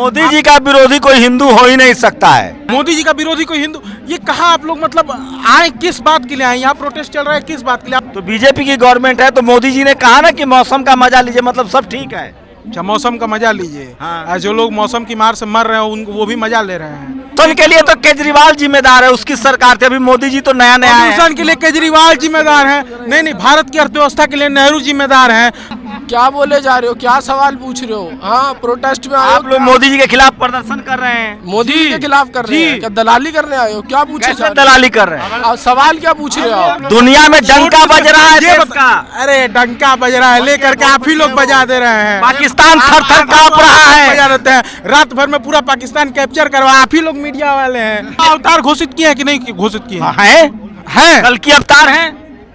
मोदी जी का विरोधी कोई हिंदू हो ही नहीं सकता है। मोदी जी का विरोधी कोई हिंदू, ये कहाँ आप लोग मतलब आए किस बात के लिए आए? यहाँ प्रोटेस्ट चल रहा है किस बात के लिए? तो बीजेपी की गवर्नमेंट है तो मोदी जी ने कहा ना कि मौसम का मजा लीजिए, मतलब सब ठीक है। अच्छा, मौसम का मजा लीजिए। हाँ। जो लोग मौसम की मार से मर रहे हैं उनको वो भी मजा ले रहे हैं। तो इनके लिए तो केजरीवाल जिम्मेदार है, उसकी सरकार थी। अभी मोदी जी तो नया नया है। प्रदूषण के लिए केजरीवाल जिम्मेदार है? नहीं नहीं, भारत की अर्थव्यवस्था के लिए नेहरू जिम्मेदार है। क्या बोले जा रहे हो? क्या सवाल पूछ रहे हो? हाँ, प्रोटेस्ट में आए आप हो? लोग मोदी जी के खिलाफ प्रदर्शन कर रहे हैं। मोदी जी के खिलाफ कर रहे हैं? क्या दलाली करने आए हो? क्या पूछे जा कैसे रहे हो? दलाली कर रहे हैं? आप सवाल क्या पूछ रहे हो आप? दुनिया में डंका बज रहा है ये देश का। अरे डंका बज रहा है लेकर के आप ही लोग बजा दे रहे हैं। पाकिस्तान थर थर कांप रहा है। बजा देते हैं, रात भर में पूरा पाकिस्तान कैप्चर करवा आप ही लोग मीडिया वाले हैं। अवतार घोषित किए हैं कि नहीं घोषित किए हैं? है कल की अवतार है,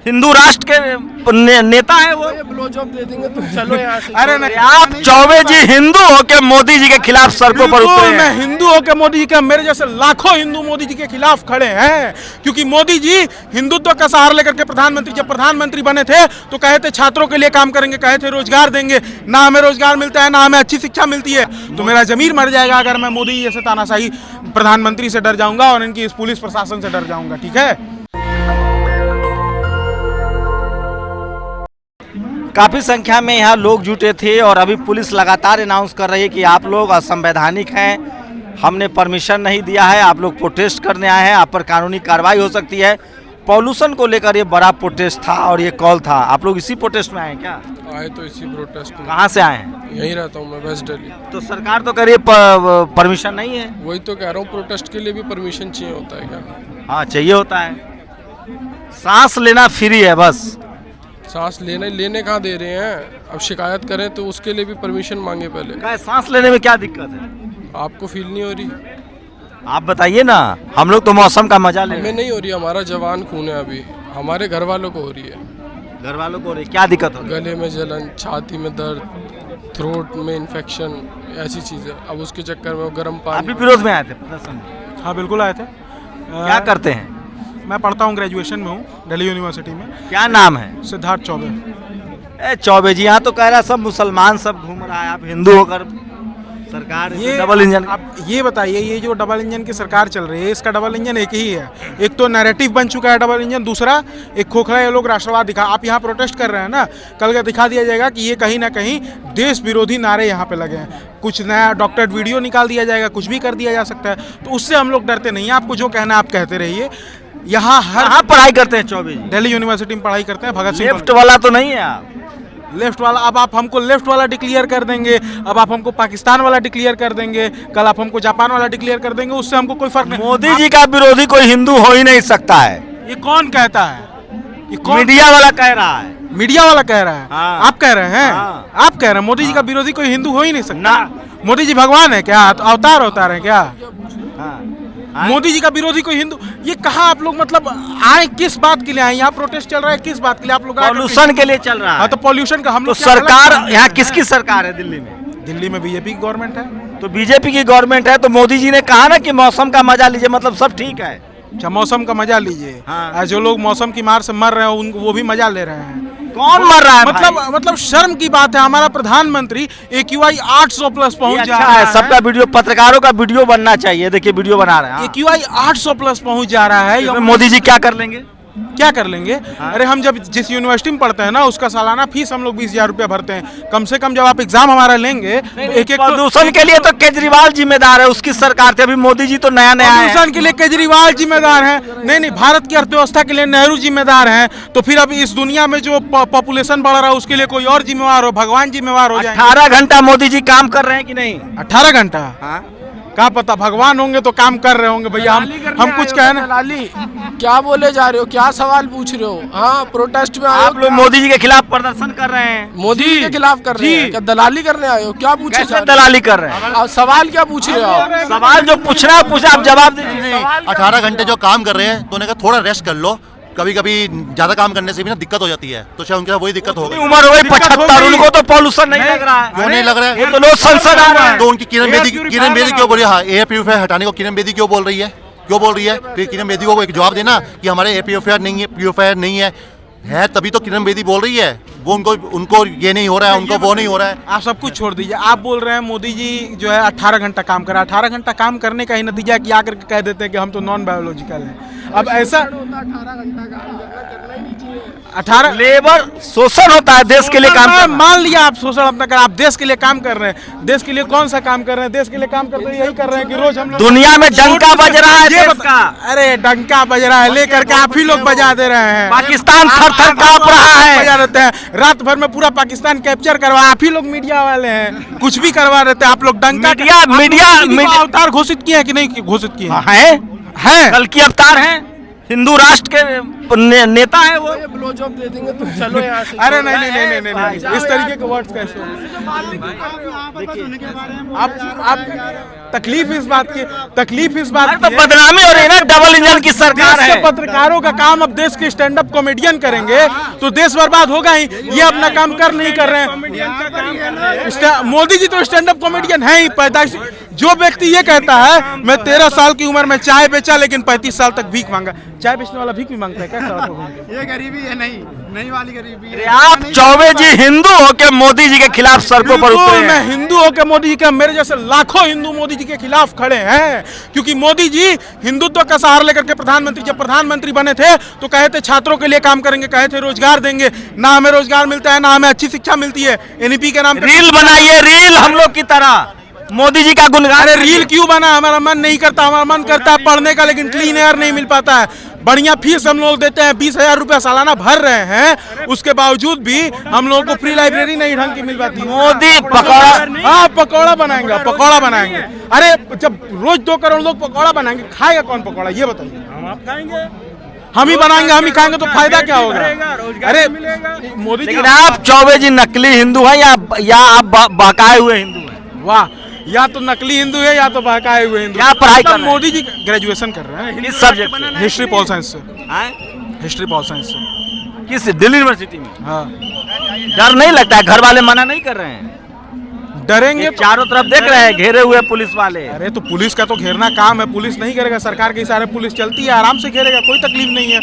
हिंदू राष्ट्र के नेता है वो। ब्लोजॉब दे देंगे तुम, चलो यहाँ से। अरे नहीं, आप चौबे जी हिंदू होके मोदी जी के खिलाफ सड़कों पर उतरे मैं हैं। हिंदू होकर मोदी जी के, मेरे जैसे लाखों हिंदू मोदी जी के खिलाफ खड़े हैं, क्योंकि मोदी जी हिंदुत्व का सहारा लेकर के प्रधानमंत्री, जब प्रधानमंत्री बने थे तो कहे थे छात्रों के लिए काम करेंगे, कहे थे रोजगार देंगे। ना हमें रोजगार मिलता है, ना हमें अच्छी शिक्षा मिलती है। तो मेरा जमीर मर जाएगा अगर मैं मोदी जी जैसे तानाशाही प्रधानमंत्री से डर जाऊंगा और इनकी इस पुलिस प्रशासन से डर जाऊंगा। ठीक है। काफी संख्या में यहाँ लोग जुटे थे और अभी पुलिस लगातार अनाउंस कर रही है कि आप लोग असंवैधानिक हैं, हमने परमिशन नहीं दिया है, आप लोग प्रोटेस्ट करने आए हैं, आप पर कानूनी कार्रवाई हो सकती है। पॉल्यूशन को लेकर ये बड़ा प्रोटेस्ट था और ये कॉल था। आप लोग इसी प्रोटेस्ट में आए हैं क्या? आए तो इसी प्रोटेस्ट में। कहाँ से आए हैं? यहीं रहता हूँ मैं, वेस्ट दिल्ली। तो सरकार तो कह रही है परमिशन नहीं है। वही तो कह रहा हूँ, प्रोटेस्ट के लिए भी परमिशन चाहिए होता है क्या? हाँ चाहिए होता है। सांस लेना फ्री है बस। सांस लेने कहाँ दे रहे हैं? अब शिकायत करें तो उसके लिए भी परमिशन मांगे पहले। क्या सांस लेने में क्या दिक्कत है? आपको फील नहीं हो रही? आप बताइए ना, हम लोग तो मौसम का मजा ले रहे हमें हैं। नहीं हो रही, हमारा जवान खून है अभी, हमारे घर वालों को हो रही है। घर वालों को क्या दिक्कत हो रही है? गले में जलन, छाती में दर्द, थ्रोट में इन्फेक्शन, ऐसी चीज़ें। अब उसके चक्कर में वो गर्म आप पानी। भी विरोध में आए थे प्रदर्शन में? हाँ बिल्कुल आए थे। क्या करते हैं? मैं पढ़ता हूँ, ग्रेजुएशन में हूँ दिल्ली यूनिवर्सिटी में। क्या नाम है? सिद्धार्थ चौबे। चौबे जी, यहाँ तो कह रहा है सब मुसलमान सब घूम रहा है, आप हिंदू होकर सरकार ये डबल इंजन। आप ये बताइए, ये जो डबल इंजन की सरकार चल रही है, इसका डबल इंजन एक ही है। एक तो नैरेटिव बन चुका है डबल इंजन, दूसरा एक खोखला ये लोग राष्ट्रवाद दिखा। आप यहाँ प्रोटेस्ट कर रहे हैं ना, कल का दिखा दिया जाएगा कि ये कहीं ना कहीं देश विरोधी नारे यहाँ पे लगे हैं। कुछ नया डॉक्टरेट वीडियो निकाल दिया जाएगा, कुछ भी कर दिया जा सकता है। तो उससे हम लोग डरते नहीं हैं। आपको जो कहना है आप कहते रहिए। यहाँ हर पढ़ाई करते हैं चौबे जी? दिल्ली यूनिवर्सिटी में पढ़ाई करते हैं, भगत सिंह। लेफ्ट वाला तो नहीं है आप? लेफ्ट वाला? अब आप हमको लेफ्ट वाला डिक्लेयर कर देंगे, अब आप हमको पाकिस्तान वाला डिक्लेयर कर देंगे, कल आप हमको जापान वाला डिक्लेयर कर देंगे, उससे हमको कोई फर्क नहीं। मोदी जी का विरोधी कोई हिंदू हो ही नहीं सकता है। ये कौन कहता है? ये कौन? मीडिया वाला कह रहा है। मीडिया वाला कह रहा है? हाँ। आप कह रहे हैं? हाँ। आप कह रहे हैं मोदी जी का विरोधी कोई हिंदू हो ही नहीं सकता? ना। मोदी जी भगवान है क्या? तो अवतार है क्या? हाँ। मोदी जी का विरोधी कोई हिंदू, ये कहाँ आप लोग मतलब आए किस बात के लिए आए? यहाँ प्रोटेस्ट चल रहा है किस बात के लिए? आप लोग पॉल्यूशन के लिए चल रहा हाँ, है। तो पॉल्यूशन का हम तो लोग क्या सरकार गलत यहाँ करते किसकी हैं? सरकार है दिल्ली में? दिल्ली में बीजेपी की गवर्नमेंट है। तो बीजेपी की गवर्नमेंट है तो मोदी जी ने कहा ना कि मौसम का मजा लीजिए, मतलब सब ठीक है। अच्छा, मौसम का मजा लीजिए। हाँ। जो लोग मौसम की मार से मर रहे हैं उनको वो भी मजा ले रहे हैं। कौन मर रहा है? मतलब शर्म की बात है। हमारा प्रधानमंत्री AQI 800 प्लस पहुंच जा अच्छा रहा है, है। सबका वीडियो, पत्रकारों का वीडियो बनना चाहिए। देखिए वीडियो बना रहे हैं। AQI 800 प्लस पहुंच जा रहा है। इसमें मोदी जी क्या कर लेंगे? क्या कर लेंगे? अरे हम जब जिस यूनिवर्सिटी में पढ़ते हैं ना, उसका सालाना फीस हम लोग 20,000 रुपया भरते हैं। कम से कम जब आप एग्जाम हमारा लेंगे तो एक प्रदूषण के लिए तो केजरीवाल जिम्मेदार है, उसकी सरकार थी। अभी मोदी जी तो नया नया है। प्रदूषण के लिए केजरीवाल जिम्मेदार है? नहीं नहीं, भारत की अर्थव्यवस्था के लिए नेहरू जिम्मेदार है। तो फिर अब इस दुनिया में जो पॉपुलेशन बढ़ रहा है उसके लिए कोई और जिम्मेवार हो, भगवान जिम्मेवार हो जाए। 18 घंटा मोदी जी काम कर रहे हैं कि नहीं? 18 घंटा? क्या पता, भगवान होंगे तो काम कर रहे होंगे भैया। हम कुछ कहना। दलाली क्या बोले जा रहे हो? क्या सवाल पूछ रहे हो? हाँ, प्रोटेस्ट में आए आप हो? लोग मोदी जी के खिलाफ प्रदर्शन कर रहे हैं। मोदी जी के खिलाफ कर रहे हैं? क्या दलाली करने आए हो? क्या पूछे जा कैसे रहे हो? दलाली कर रहे हैं? आप सवाल क्या पूछ रहे हो आप? सवाल जो पूछना है पूछा, आप जवाब दीजिए। 18 घंटे जो काम कर रहे हैं तो उन्हें कहा थोड़ा रेस्ट कर लो। कभी कभी ज्यादा काम करने से भी ना दिक्कत हो जाती है, तो शायद उनके साथ वही दिक्कत हो गई। उम्र हो गई 75, उनको तो पॉल्यूशन नहीं लग रहा है। क्यों नहीं लग रहा है? ये तो लोग संसद आ रहे हैं। तो उनकी किरण बेदी क्यों बोल रही है? हाँ, एयर प्यूरिफायर हटाने को किरण बेदी क्यों बोल रही है? फिर किरण बेदी को एक जवाब देना कि हमारे एयर प्यूरिफायर नहीं है, है तभी तो किरण बेदी बोल रही है। वो उनको ये नहीं हो रहा है, उनको वो नहीं हो रहा है। आप सब कुछ छोड़ दीजिए। आप बोल रहे हैं मोदी जी जो है 18 घंटा काम करा, 18 घंटा काम करने का ही नतीजा है कि आकर के कह देते हैं कि हम तो नॉन बायोलॉजिकल हैं। अब ऐसा 18 लेबर शोषण होता है, देश के लिए काम करना। मान लिया आप शोषण अपना कर, आप देश के लिए काम कर रहे हैं। देश के लिए कौन सा काम कर रहे हैं? देश के लिए काम करते हैं, यही कर रहे हैं कि रोज हम लोग दुनिया में डंका बज रहा है ये देश बता- का। अरे डंका बज रहा है लेकर के आप ही लोग बजा दे रहे हैं। पाकिस्तान थर-थर कांप रहा है। बजा देते हैं रात भर में, पूरा पाकिस्तान कैप्चर करवा आप ही लोग मीडिया वाले हैं, कुछ भी करवा देते हैं आप लोग। डंका मीडिया अवतार घोषित किया है कि नहीं घोषित किया है कल की अवतार है, हिंदू राष्ट्र के नेता है वो। ब्लो जॉब दे देंगे तुम चलो यहाँ से। अरे नहीं, इस तरीके के वर्ड्स कैसे? आप तकलीफ इस बात की तो बदनामी हो रही है ना, डबल इंजन की सरकार देश है। के पत्रकारों का काम अब देश के स्टैंड अप कॉमेडियन करेंगे तो देश बर्बाद होगा ही। ये अपना काम कर नहीं कर रहे हैं। मोदी जी तो स्टैंड अप कॉमेडियन है ही पैदाइश। जो व्यक्ति ये कहता है मैं 13 साल की उम्र में चाय बेचा लेकिन 35 साल तक भीख मांगा, चाय बेचने वाला भीख भी मांगता है क्या? ये गरीबी है, नहीं वाली गरीबी है। आप चौबे जी हिंदू होके मोदी जी के खिलाफ सड़कों पर उतरे मैं हैं। हिंदू होकर मोदी जी के, मेरे जैसे लाखों हिंदू मोदी जी के खिलाफ खड़े हैं, क्योंकि मोदी जी हिंदुत्व का सहारा लेकर के जब प्रधानमंत्री बने थे तो कहे थे छात्रों के लिए काम करेंगे, कहे थे रोजगार देंगे। ना हमें रोजगार मिलता है, ना हमें अच्छी शिक्षा मिलती है। एनईपी के नाम पे रील बनाइए, रील हम लोग की तरह मोदी जी का गुणगान। अरे रील क्यों बना? हमारा मन नहीं करता, हमारा मन करता है पढ़ने का, लेकिन क्लीन एयर नहीं मिल पाता है। बढ़िया फीस हम लोग देते हैं, 20,000 रुपया सालाना भर रहे हैं, उसके बावजूद भी हम लोगों को फ्री लाइब्रेरी नहीं ढंग की मिल पाती। मोदी पकौड़ा, हाँ पकौड़ा बनाएंगे। अरे जब रोज 2 करोड़ लोग पकौड़ा बनाएंगे, खाएगा कौन पकौड़ा? ये बताइए। हम ही बनाएंगे, हम ही खाएंगे तो फायदा क्या होगा? अरे मोदी जी, लेकिन आप चौबे जी नकली हिंदू हैं या आप बहकाए हुए हिंदू हैं? वाह, या तो नकली हिंदू है या तो बहकाए हुए हिंदू। क्या पढ़ाई कर रहे हैं? मोदी जी ग्रेजुएशन कर रहे हैं। किस सब्जेक्ट से? हिस्ट्री पॉल साइंस से। हैं? हिस्ट्री पॉल साइंस से। किस दिल्ली यूनिवर्सिटी में? हाँ, डर नहीं लगता है? घर वाले मना नहीं कर रहे हैं? डरेंगे ये चारों तरफ देख रहे हैं घेरे हुए पुलिस वाले। अरे तो पुलिस का तो घेरना काम है, पुलिस नहीं करेगा, सरकार के इशारे पुलिस चलती है, आराम से घेरेगा, कोई तकलीफ नहीं है।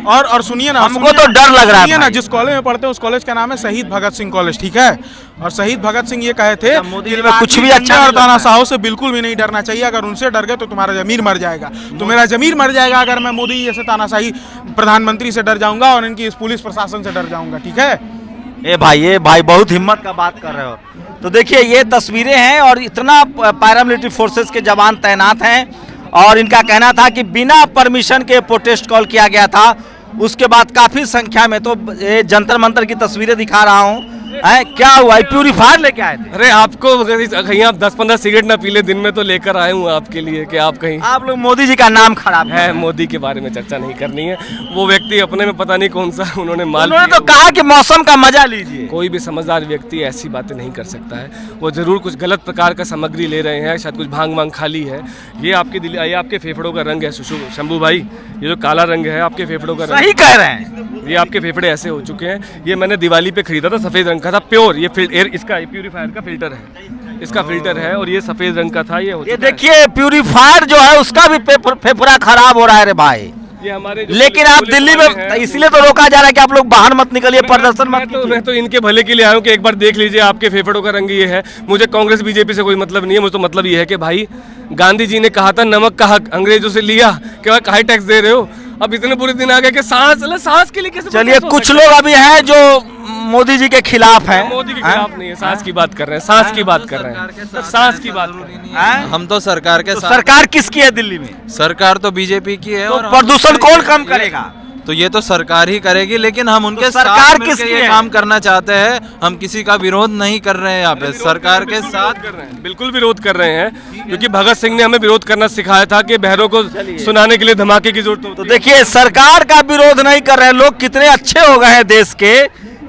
और सुनिए ना, हमको तो डर लग रहा है सुनिए ना, भाई। जिस कॉलेज में पढ़ते हैं उस कॉलेज का नाम है शहीद भगत सिंह कॉलेज, ठीक है? और शहीद भगत सिंह ये कहे थे मोदी कि जी में कुछ भी अच्छा नहीं और लगता है। तानाशाहों से बिल्कुल भी नहीं डरना चाहिए। अगर उनसे डर गए तो तुम्हारा जमीर मर जाएगा। तो मेरा जमीर मर जाएगा अगर मैं मोदी जी जैसे तानाशाही प्रधानमंत्री से डर जाऊंगा और इनकी इस पुलिस प्रशासन से डर जाऊंगा, ठीक है? ये भाई बहुत हिम्मत का बात कर रहे हो। तो देखिए ये तस्वीरें हैं और इतना पैरामिलिट्री फोर्सेस के जवान तैनात हैं और इनका कहना था कि बिना परमिशन के प्रोटेस्ट कॉल किया गया था। उसके बाद काफ़ी संख्या में, तो ये जंतर मंतर की तस्वीरें दिखा रहा हूँ। क्या हुआ? प्यूरीफायर लेके आए थे? अरे आपको कहीं आप 10-15 सिगरेट ना पी ले दिन में तो लेकर आए हूँ आपके लिए कि आप कहीं। आप लोग मोदी जी का नाम खराब है, मोदी के बारे में चर्चा नहीं करनी है। वो व्यक्ति अपने में पता नहीं कौन सा उन्होंने माल उन्होंने पिया तो कहा कि मौसम का मजा लीजिए। कोई भी समझदार व्यक्ति ऐसी बातें नहीं कर सकता है। वो जरूर कुछ गलत प्रकार का सामग्री ले रहे हैं, शायद कुछ भांग वांग खाली है। ये आपके फेफड़ों का रंग है शंभू भाई, ये जो काला रंग है आपके फेफड़ों का रंग। सही कह रहे हैं। ये आपके फेफड़े ऐसे हो चुके हैं। ये मैंने दिवाली पे खरीदा था, सफेद रंग का था, प्योर। ये एयर इसका प्यूरीफायर का फिल्टर है, इसका फिल्टर है और ये सफेद रंग का था। ये देखिए प्यूरीफायर जो है उसका भी फेफड़ा खराब हो रहा है रे भाई। ये हमारे लेकिन आप दिल्ली में इसलिए तो रोका जा रहा है कि आप लोग बाहर मत निकलिए, प्रदर्शन मत कीजिए। मैं तो इनके भले के लिए आया हूँ कि एक बार देख लीजिए आपके फेफड़ों का रंग ये है। मुझे कांग्रेस बीजेपी से कोई मतलब नहीं है। मुझे तो मतलब ये है कि भाई गांधी जी ने कहा था नमक का हक अंग्रेजों से लिया, क्या काहे टैक्स दे रहे हो? अब इतने बुरे दिन आ गए कि सांस के लिए कैसे? चलिए कुछ लोग अभी हैं जो मोदी जी के खिलाफ हैं। मोदी के खिलाफ नहीं है, सांस की बात कर रहे हैं, सांस की बात कर रहे हैं, सांस की बात कर रहे हैं। हम तो सरकार के साथ। सरकार किसकी है दिल्ली में? सरकार तो बीजेपी की है। तो और प्रदूषण कौन कम करेगा? तो ये तो सरकार ही करेगी, लेकिन हम उनके सरकार साथ मिलकर किसकी ये है? काम करना चाहते हैं। हम किसी का विरोध नहीं कर रहे हैं यहाँ पे, सरकार के साथ कर रहे हैं, बिल्कुल विरोध कर रहे हैं, क्योंकि भगत सिंह ने हमें विरोध करना सिखाया था कि बहरों को सुनाने के लिए धमाके की जरूरत होती है। तो देखिए सरकार का विरोध नहीं कर रहे हैं लोग। कितने अच्छे हो गए हैं देश के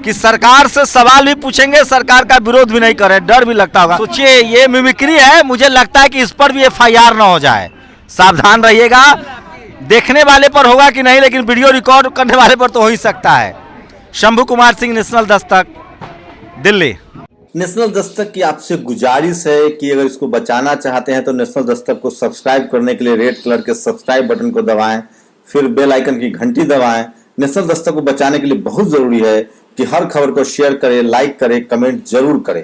कि सरकार से सवाल भी पूछेंगे, सरकार का विरोध भी नहीं कर रहे, डर भी लगता होगा। सोचिए ये मिमिक्री है। मुझे लगता है कि इस पर भी FIR ना हो जाए। सावधान रहिएगा। देखने वाले पर होगा कि नहीं, लेकिन वीडियो रिकॉर्ड करने वाले पर तो हो ही सकता है। शंभू कुमार सिंह, नेशनल दस्तक, दिल्ली। नेशनल दस्तक की आपसे गुजारिश है कि अगर इसको बचाना चाहते हैं तो नेशनल दस्तक को सब्सक्राइब करने के लिए रेड कलर के सब्सक्राइब बटन को दबाएं, फिर बेल आइकन की घंटी दबाएं। नेशनल दस्तक को बचाने के लिए बहुत जरूरी है कि हर खबर को शेयर करें, लाइक करें, कमेंट जरूर करें।